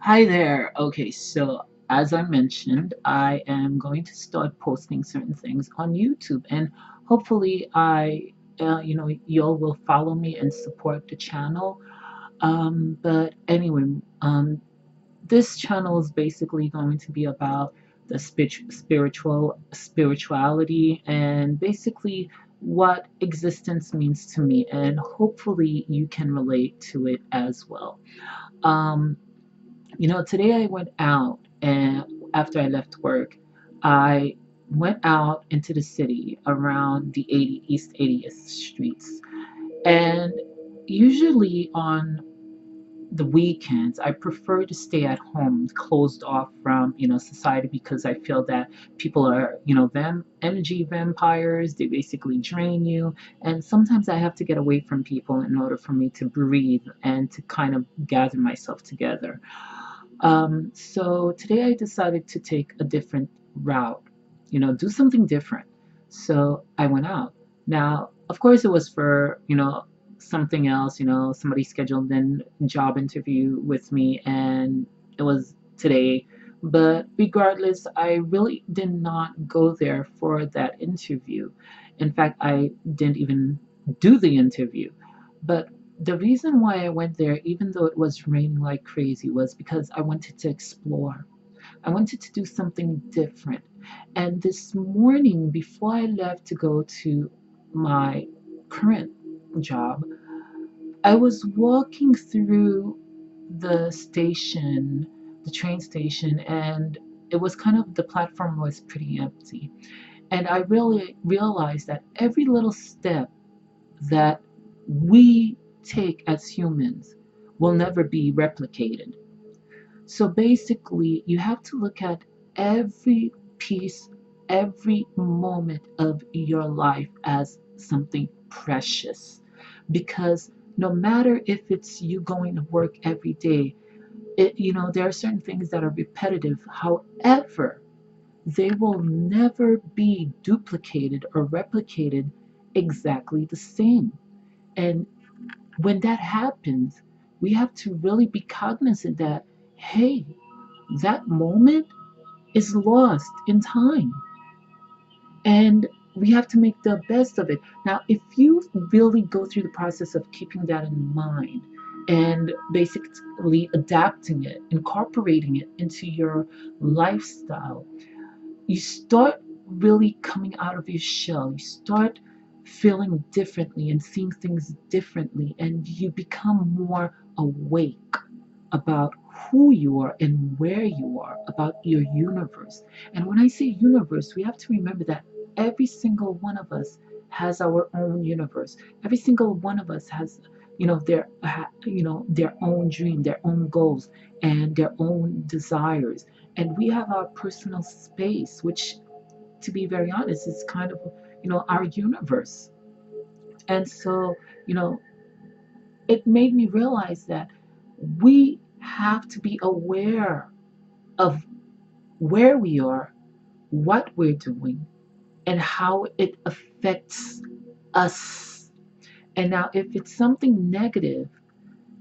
Hi there. Okay, so as I mentioned, I am going to start posting certain things on YouTube, and hopefully, y'all will follow me and support the channel. But anyway, this channel is basically going to be about the spirituality and basically what existence means to me, and hopefully, you can relate to it as well. Um, Today I went out and after I left work, I went out into the city around the 80 East 80th streets. And usually on the weekends, I prefer to stay at home, closed off from, society because I feel that people are, energy vampires. They basically drain you. And sometimes I have to get away from people in order for me to breathe and to kind of gather myself together. So today I decided to take a different route, do something different. So I went out. Now, of course, it was for, something else, somebody scheduled a job interview with me, and it was today. But regardless, I really did not go there for that interview. In fact, I didn't even do the interview. But the reason why I went there, even though it was raining like crazy, was because I wanted to explore. I wanted to do something different. And this morning, before I left to go to my current job, I was walking through the station, the train station, and it was kind of the platform was pretty empty. And I really realized that every little step that we take as humans will never be replicated. So basically, you have to look at every piece, every moment of your life as something precious. Because no matter if it's you going to work every day, there are certain things that are repetitive. However, they will never be duplicated or replicated exactly the same. And when that happens, we have to really be cognizant that, hey, that moment is lost in time. And we have to make the best of it. Now, if you really go through the process of keeping that in mind and basically adapting it, incorporating it into your lifestyle, you start really coming out of your shell. You start feeling differently and seeing things differently, and you become more awake about who you are and where you are, about your universe. And when I say universe, we have to remember that every single one of us has our own universe. Every single one of us has their own dream, their own goals, and their own desires. And we have our personal space, which, to be very honest, is kind of our universe. And so, you know it made me realize that we have to be aware of where we are, what we're doing, and how it affects us. And now, if it's something negative,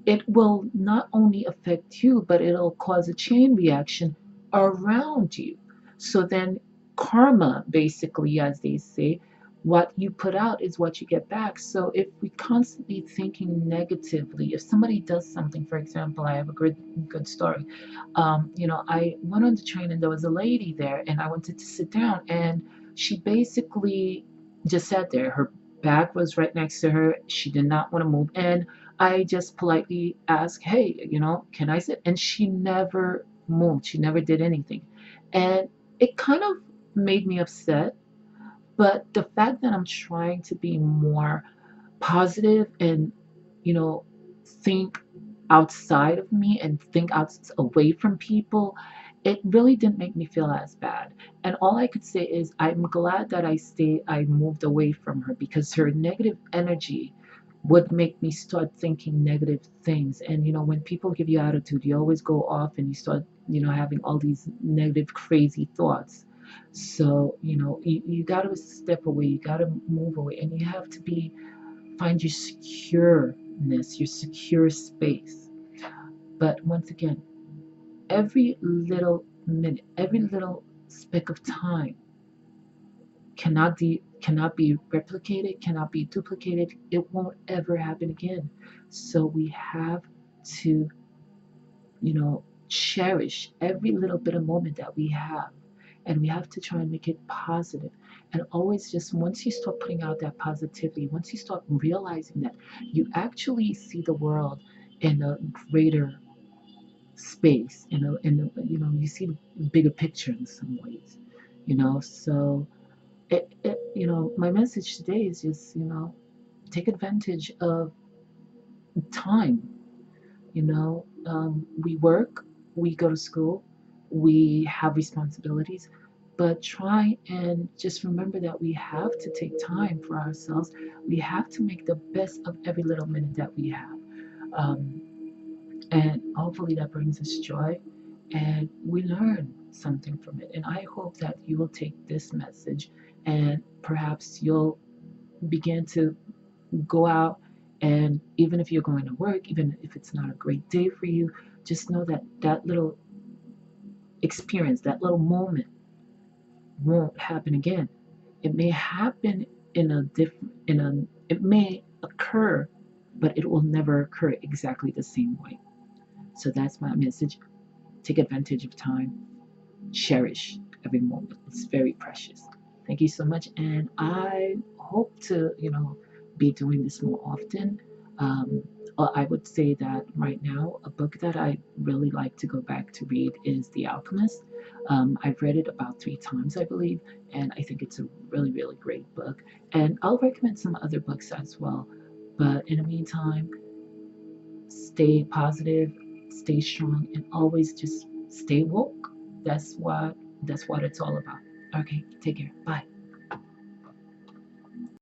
it will not only affect you, but it'll cause a chain reaction around you. So then, karma, basically, as they say, what you put out is what you get back. So if we constantly thinking negatively, if somebody does something, for example, I have a good story. I went on the train and there was a lady there, and I wanted to sit down, and she basically just sat there. Her bag was right next to her. She did not want to move, and I just politely asked, hey, can I sit? And she never moved. She never did anything. And it kind of made me upset. But the fact that I'm trying to be more positive and, you know, think outside of me and think out away from people, it really didn't make me feel as bad. And all I could say is I'm glad that I moved away from her because her negative energy would make me start thinking negative things. And when people give you attitude, you always go off and you start, having all these negative, crazy thoughts. So, you got to step away, you got to move away, and you have to find your secureness, your secure space. But once again, every little minute, every little speck of time cannot be replicated, cannot be duplicated. It won't ever happen again. So we have to, cherish every little bit of moment that we have. And we have to try and make it positive. And always just once you start putting out that positivity, once you start realizing that you actually see the world in a greater space, you see the bigger picture in some ways, so my message today is just, take advantage of time. We work, we go to school, we have responsibilities, but try and just remember that we have to take time for ourselves. We have to make the best of every little minute that we have. Um, and hopefully that brings us joy and we learn something from it. And I hope that you will take this message and perhaps you'll begin to go out, and even if you're going to work, even if it's not a great day for you, just know that that little experience, that little moment won't happen again. It may happen in a different, it may occur, but it will never occur exactly the same way. So that's my message. Take advantage of time. Cherish every moment. It's very precious. Thank you so much, and I hope to, be doing this more often. Um, I would say that right now, a book that I really like to go back to read is The Alchemist. I've read it about 3 times, I believe, and I think it's a really, really great book. And I'll recommend some other books as well. But in the meantime, stay positive, stay strong, and always just stay woke. That's what it's all about. Okay, take care. Bye.